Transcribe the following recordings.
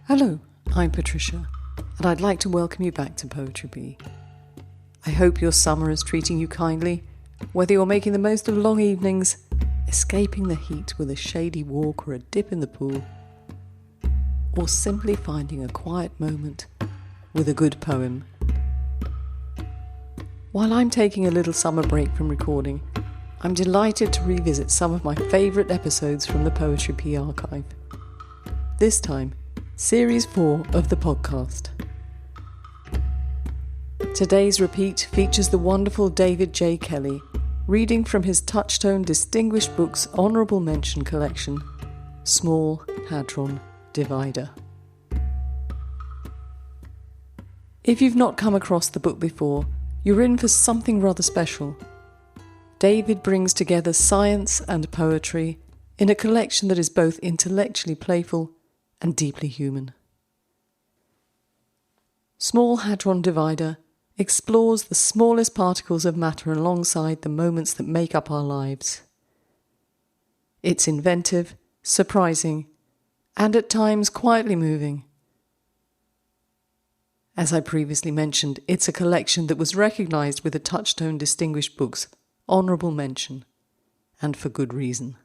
Hello, I'm Patricia, and I'd like to welcome you back to Poetry Pea. I hope your summer is treating you kindly, whether you're making the most of long evenings, escaping the heat with a shady walk or a dip in the pool, or simply finding a quiet moment with a good poem. While I'm taking a little summer break from recording, I'm delighted to revisit some of my favourite episodes from the Poetry Pea archive. This time, Series 4 of the podcast. Today's repeat features the wonderful David J. Kelly, reading from his Touchstone Distinguished Books Honourable Mention collection, Small Hadron Divider. If you've not come across the book before, you're in for something rather special. David brings together science and poetry in a collection that is both intellectually playful and deeply human. Small Hadron Divider explores the smallest particles of matter alongside the moments that make up our lives. It's inventive, surprising, and at times quietly moving. As I previously mentioned, it's a collection that was recognised with a Touchstone Distinguished Books Honourable Mention, and for good reason.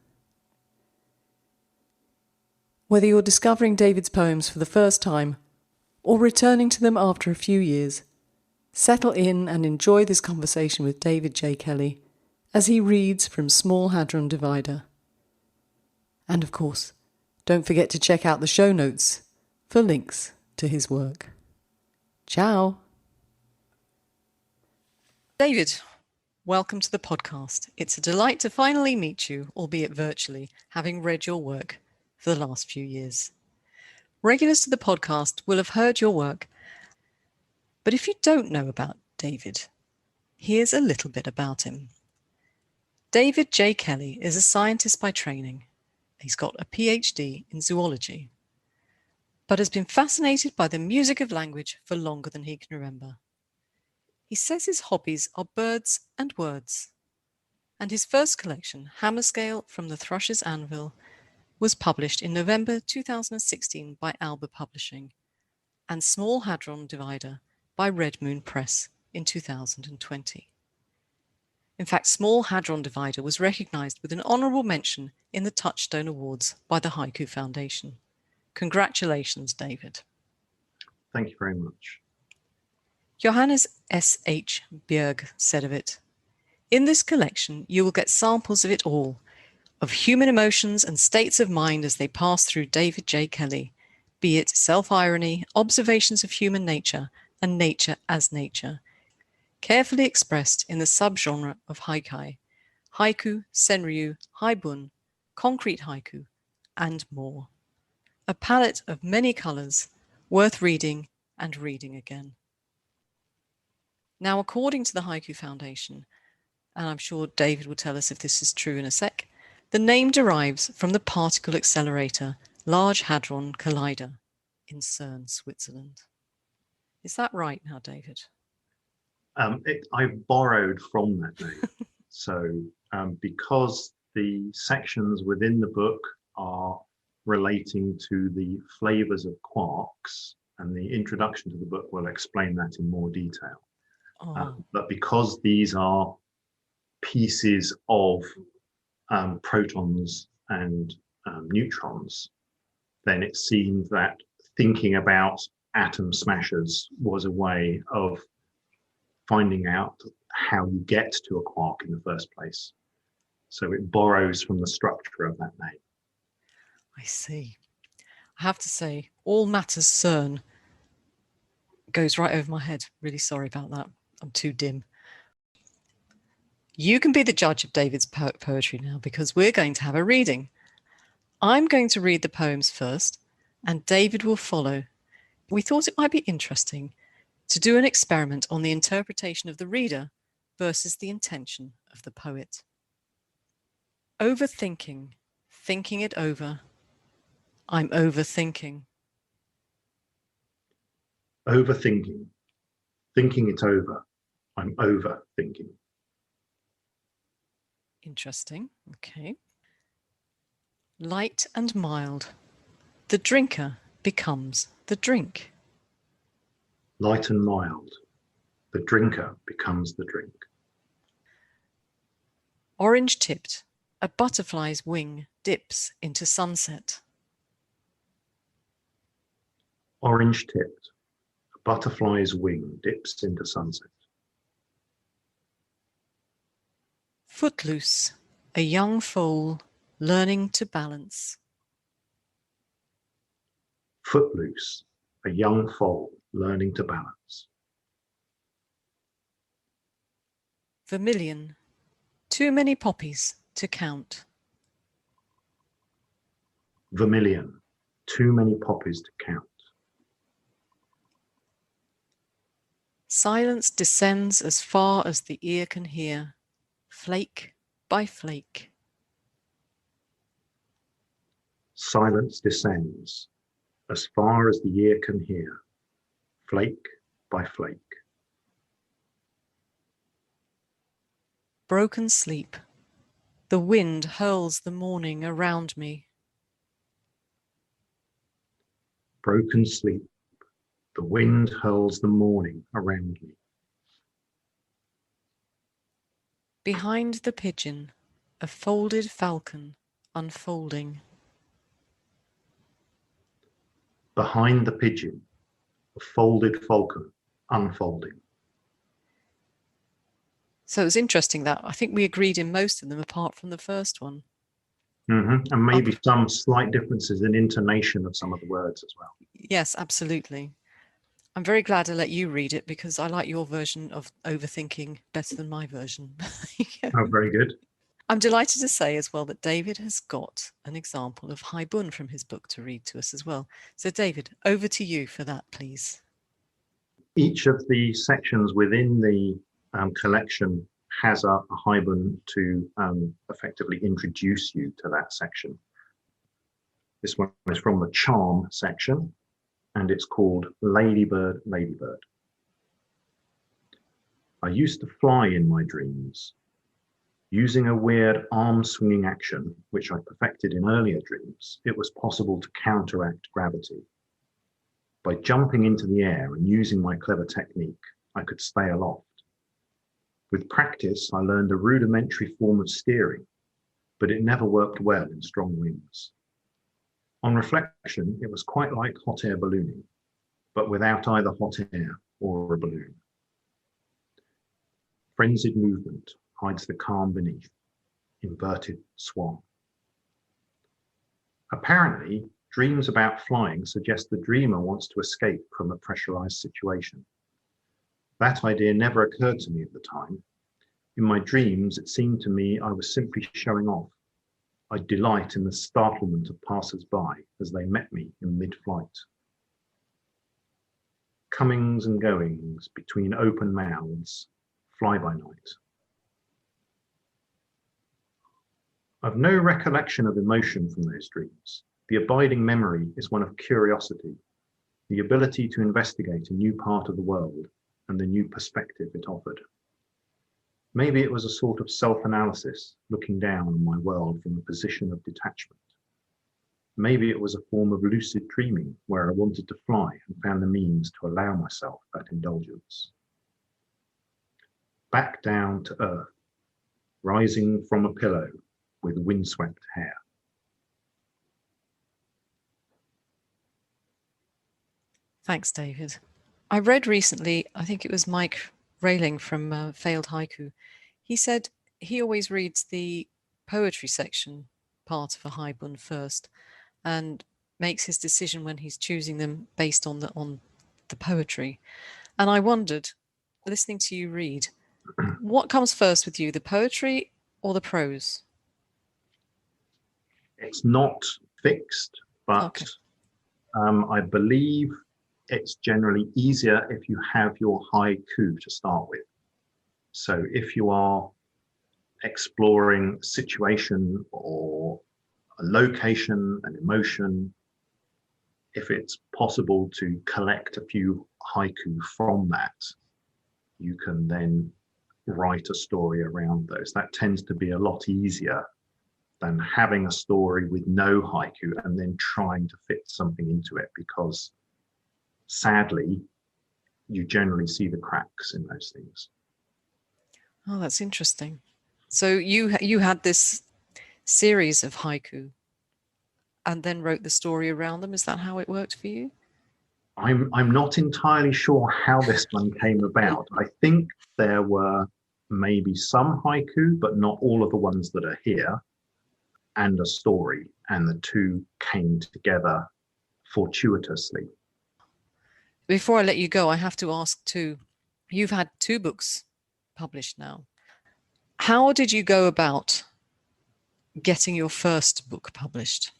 Whether you're discovering David's poems for the first time or returning to them after a few years, settle in and enjoy this conversation with David J. Kelly as he reads from Small Hadron Divider. And of course, don't forget to check out the show notes for links to his work. Ciao! David, welcome to the podcast. It's a delight to finally meet you, albeit virtually, having read your work for the last few years. Regulars to the podcast will have heard your work, but if you don't know about David, here's a little bit about him. David J. Kelly is a scientist by training. He's got a PhD in zoology, but has been fascinated by the music of language for longer than he can remember. He says his hobbies are birds and words, and his first collection, Hammerscale from the Thrush's Anvil, was published in November 2016 by Alba Publishing, and Small Hadron Divider by Red Moon Press in 2020. In fact, Small Hadron Divider was recognised with an honourable mention in the Touchstone Awards by the Haiku Foundation. Congratulations, David. Thank you very much. Johannes S. H. Bjerg said of it, "In this collection you will get samples of it all, of human emotions and states of mind as they pass through David J. Kelly, be it self-irony, observations of human nature, and nature as nature, carefully expressed in the subgenre of haikai, haiku, senryu, haibun, concrete haiku, and more. A palette of many colours, worth reading and reading again." Now, according to the Haiku Foundation, and I'm sure David will tell us if this is true in a sec, the name derives from the particle accelerator Large Hadron Collider in CERN, Switzerland. Is that right now, David? I've borrowed from that name. So because the sections within the book are relating to the flavours of quarks, and the introduction to the book will explain that in more detail. But because these are pieces of protons and neutrons, then it seemed that thinking about atom smashers was a way of finding out how you get to a quark in the first place. So it borrows from the structure of that name. I see. I have to say, all matters CERN goes right over my head. Really sorry about that. I'm too dim. You can be the judge of David's poetry now, because we're going to have a reading. I'm going to read the poems first, and David will follow. We thought it might be interesting to do an experiment on the interpretation of the reader versus the intention of the poet. Overthinking, thinking it over. I'm overthinking. Overthinking, thinking it over. I'm overthinking. Interesting. Okay. Light and mild. The drinker becomes the drink. Light and mild, the drinker becomes the drink. Orange-tipped, a butterfly's wing dips into sunset. Orange-tipped, a butterfly's wing dips into sunset. Footloose, a young foal learning to balance. Footloose, a young foal learning to balance. Vermilion, too many poppies to count. Vermilion, too many poppies to count. Silence descends as far as the ear can hear, flake by flake. Silence descends as far as the ear can hear, flake by flake. Broken sleep, the wind hurls the morning around me. Broken sleep, the wind hurls the morning around me. Behind the pigeon, a folded falcon unfolding. Behind the pigeon, a folded falcon unfolding. So it was interesting that I think we agreed in most of them apart from the first one. And maybe some slight differences in intonation of some of the words as well. Yes, absolutely. I'm very glad I let you read it because I like your version of overthinking better than my version. Yeah. Oh, very good. I'm delighted to say as well that David has got an example of haibun from his book to read to us as well. So David, over to you for that, please. Each of the sections within the collection has a haibun to effectively introduce you to that section. This one is from the charm section, and it's called Ladybird, Ladybird. I used to fly in my dreams. Using a weird arm-swinging action, which I perfected in earlier dreams, it was possible to counteract gravity. By jumping into the air and using my clever technique, I could stay aloft. With practice, I learned a rudimentary form of steering, but it never worked well in strong winds. On reflection, it was quite like hot air ballooning, but without either hot air or a balloon. Frenzied movement hides the calm beneath, inverted swan. Apparently, dreams about flying suggest the dreamer wants to escape from a pressurized situation. That idea never occurred to me at the time. In my dreams, it seemed to me I was simply showing off. I delight in the startlement of passers-by as they met me in mid-flight. Comings and goings between open mouths, fly by night. I've no recollection of emotion from those dreams. The abiding memory is one of curiosity, the ability to investigate a new part of the world and the new perspective it offered. Maybe it was a sort of self-analysis, looking down on my world from a position of detachment. Maybe it was a form of lucid dreaming where I wanted to fly and found the means to allow myself that indulgence. Back down to earth, rising from a pillow with windswept hair. Thanks, David. I read recently, I think it was Mike Railing from Failed Haiku. He said he always reads the poetry section part of a haibun first and makes his decision when he's choosing them based on the poetry. And I wondered, listening to you read, what comes first with you, the poetry or the prose? It's not fixed, but Okay. I believe it's generally easier if you have your haiku to start with. So if you are exploring a situation or a location, an emotion, if it's possible to collect a few haiku from that, you can then write a story around those. That tends to be a lot easier than having a story with no haiku and then trying to fit something into it, because sadly, you generally see the cracks in those things. Oh, that's interesting. So you had this series of haiku and then wrote the story around them. Is that how it worked for you? I'm not entirely sure how this one came about. I think there were maybe some haiku, but not all of the ones that are here, and a story, and the two came together fortuitously. Before I let you go, I have to ask too, you've had 2 books published now. How did you go about getting your first book published?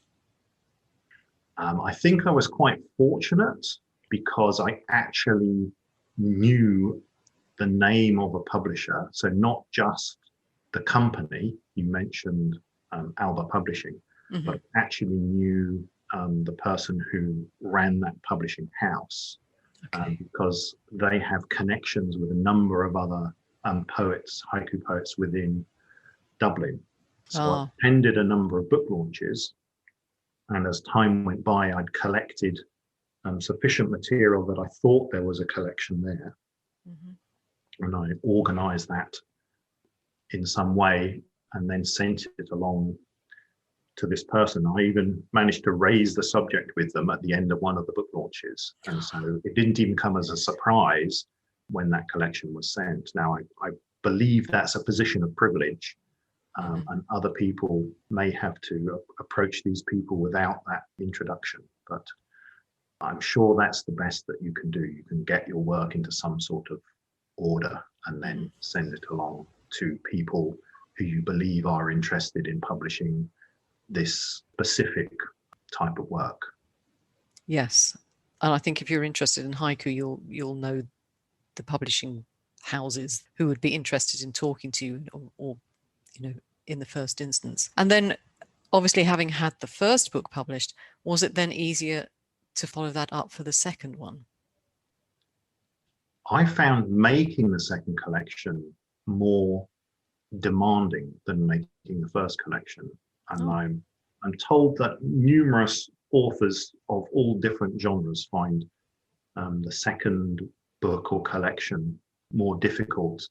I think I was quite fortunate because I actually knew the name of a publisher. So not just the company, you mentioned Alba Publishing, but I actually knew the person who ran that publishing house, because they have connections with a number of other poets, haiku poets within Dublin. So I attended a number of book launches, and as time went by, I'd collected sufficient material that I thought there was a collection there. And I organized that in some way and then sent it along to this person. I even managed to raise the subject with them at the end of one of the book launches. And so it didn't even come as a surprise when that collection was sent. Now, I believe that's a position of privilege, and other people may have to approach these people without that introduction. But I'm sure that's the best that you can do. You can get your work into some sort of order and then send it along to people who you believe are interested in publishing this specific type of work. Yes. And I think if you're interested in haiku, you'll know the publishing houses who would be interested in talking to you, or in the first instance. And then obviously, having had the first book published, was it then easier to follow that up for the second one? I found making the second collection more demanding than making the first collection. And I'm told that numerous authors of all different genres find the second book or collection more difficult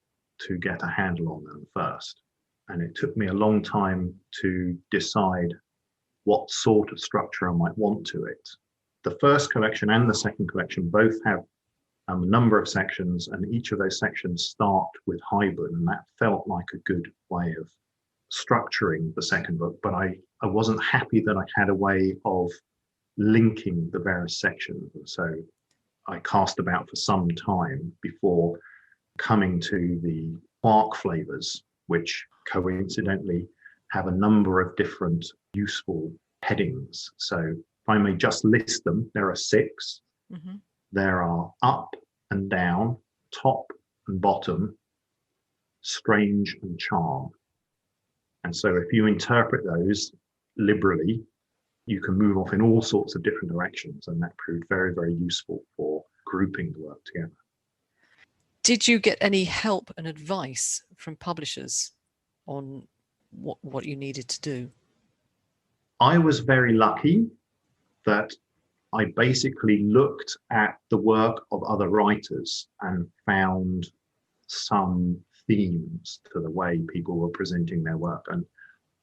to get a handle on than the first. And it took me a long time to decide what sort of structure I might want to it. The first collection and the second collection both have a number of sections, and each of those sections start with haiku, and that felt like a good way of structuring the second book. But I wasn't happy that I had a way of linking the various sections. So I cast about for some time before coming to the quark flavours, which coincidentally have a number of different useful headings. So if I may just list them, there are 6. There are up and down, top and bottom, strange and charm. And so if you interpret those liberally, you can move off in all sorts of different directions. And that proved very, very useful for grouping the work together. Did you get any help and advice from publishers on what you needed to do? I was very lucky that I basically looked at the work of other writers and found some themes to the way people were presenting their work. And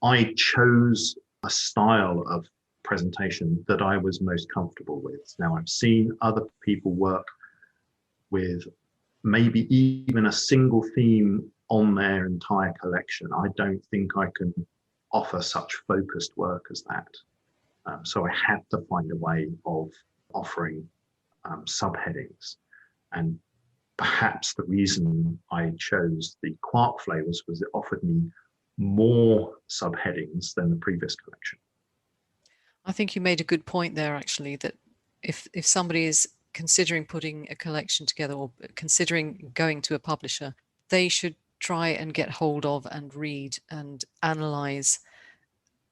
I chose a style of presentation that I was most comfortable with. Now, I've seen other people work with maybe even a single theme on their entire collection. I don't think I can offer such focused work as that. So I had to find a way of offering subheadings. And perhaps the reason I chose the quark flavours was it offered me more subheadings than the previous collection. I think you made a good point there, actually, that if somebody is considering putting a collection together or considering going to a publisher, they should try and get hold of and read and analyze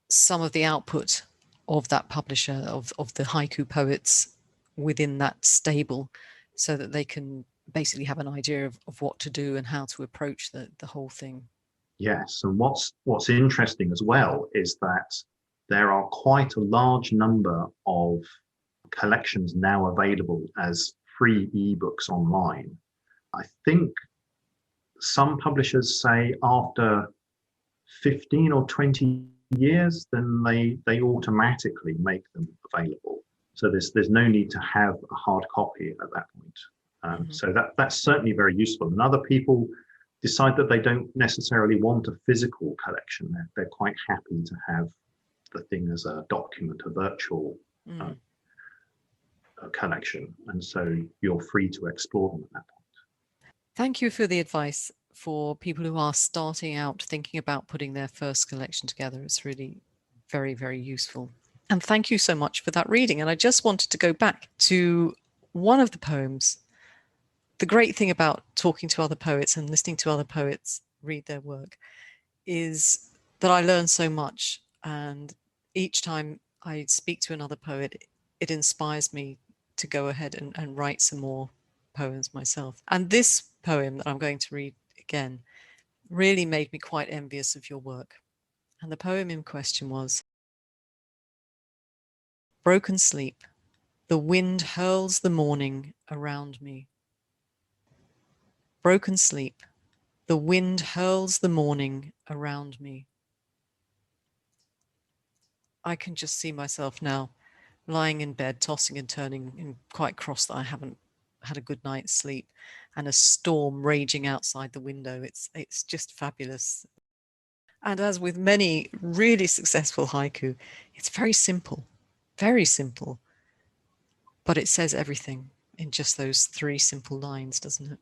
some of the output of that publisher, of the haiku poets within that stable, so that they can basically have an idea of what to do and how to approach the whole thing. Yes, and what's interesting as well is that there are quite a large number of collections now available as free ebooks online. I think some publishers say after 15 or 20 years, then they automatically make them available. So there's no need to have a hard copy at that point. So that's certainly very useful. And other people decide that they don't necessarily want a physical collection. They're quite happy to have the thing as a document, a virtual collection. And so you're free to explore them at that point. Thank you for the advice for people who are starting out thinking about putting their first collection together. It's really very, very useful. And thank you so much for that reading. And I just wanted to go back to one of the poems. The great thing about talking to other poets and listening to other poets read their work is that I learn so much. And each time I speak to another poet, it inspires me to go ahead and write some more poems myself. And this poem that I'm going to read again really made me quite envious of your work. And the poem in question was: Broken sleep, the wind hurls the morning around me. Broken sleep, the wind hurls the morning around me. I can just see myself now lying in bed, tossing and turning, and quite cross that I haven't had a good night's sleep, and a storm raging outside the window. It's just fabulous. And as with many really successful haiku, it's very simple, but it says everything in just those 3 simple lines, doesn't it?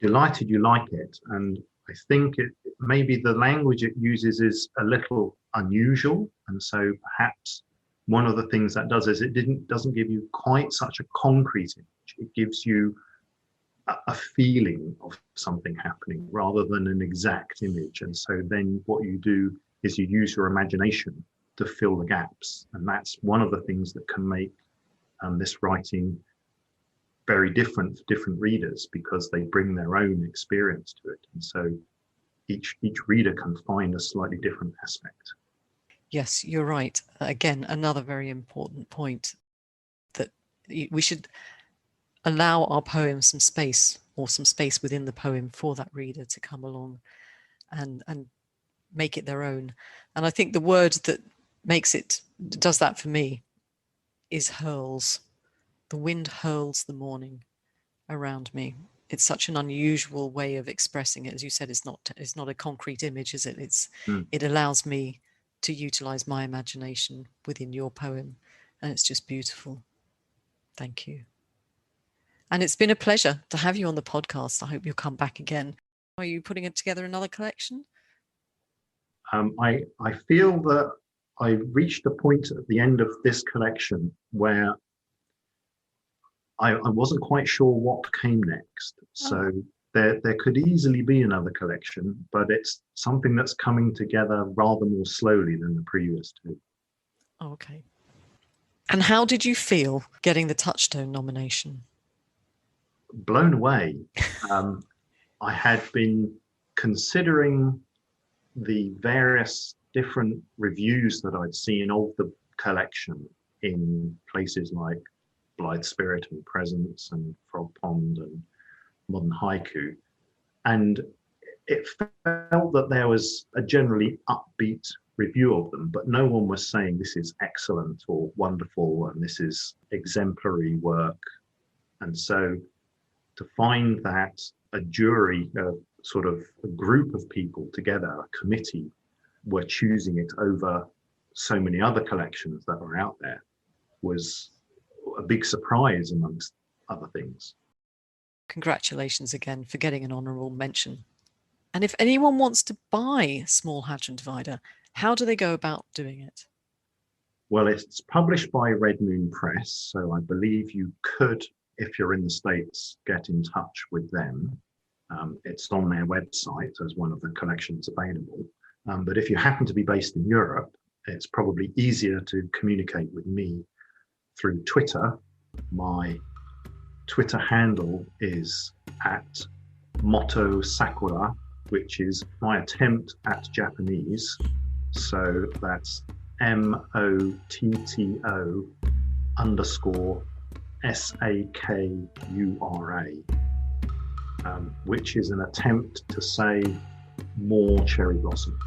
Delighted you like it. And I think maybe the language it uses is a little unusual. And so perhaps one of the things that does is it doesn't give you quite such a concrete image. It gives you a feeling of something happening rather than an exact image. And so then what you do is you use your imagination to fill the gaps. And that's one of the things that can make this writing very different for different readers, because they bring their own experience to it. And so each reader can find a slightly different aspect. Yes, you're right. Again, another very important point, that we should allow our poem some space, or some space within the poem for that reader to come along and make it their own. And I think the word that does that for me is hurls. The wind hurls the morning around me. It's such an unusual way of expressing it. As you said, it's not a concrete image, is it? It allows me to utilize my imagination within your poem, and it's just beautiful. Thank you. And it's been a pleasure to have you on the podcast. I hope you'll come back again. Are you putting together another collection? I feel that I reached a point at the end of this collection where I wasn't quite sure what came next. So there could easily be another collection, but it's something that's coming together rather more slowly than the previous 2. Okay. And how did you feel getting the Touchstone nomination? Blown away. I had been considering the various different reviews that I'd seen of the collection in places like Blithe Spirit and Presence and Frog Pond and Modern Haiku. And it felt that there was a generally upbeat review of them, but no one was saying this is excellent or wonderful and this is exemplary work. And so to find that a jury, sort of a group of people together, a committee, were choosing it over so many other collections that were out there, was a big surprise amongst other things. Congratulations again for getting an honourable mention. And if anyone wants to buy Small Hadron Divider, how do they go about doing it? Well, it's published by Red Moon Press, so I believe you could, if you're in the States, get in touch with them. It's on their website as one of the collections available. But if you happen to be based in Europe, it's probably easier to communicate with me through Twitter. My Twitter handle is @MottoSakura, which is my attempt at Japanese. So that's MOTTO_SAKURA, which is an attempt to say more cherry blossom.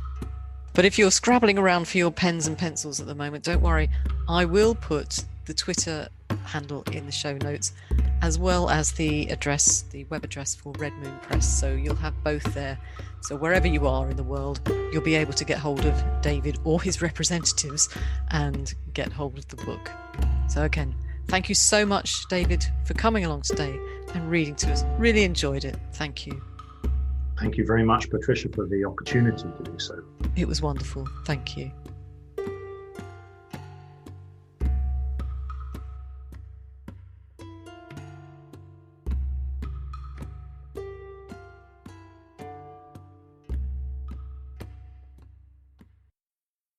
But if you're scrabbling around for your pens and pencils at the moment, don't worry. I will put the Twitter handle in the show notes, as well as the address, the web address for Red Moon Press. So you'll have both there. So wherever you are in the world, you'll be able to get hold of David or his representatives and get hold of the book. So again, thank you so much, David, for coming along today and reading to us. Really enjoyed it. Thank you. Thank you very much, Patricia, for the opportunity to do so. It was wonderful. Thank you.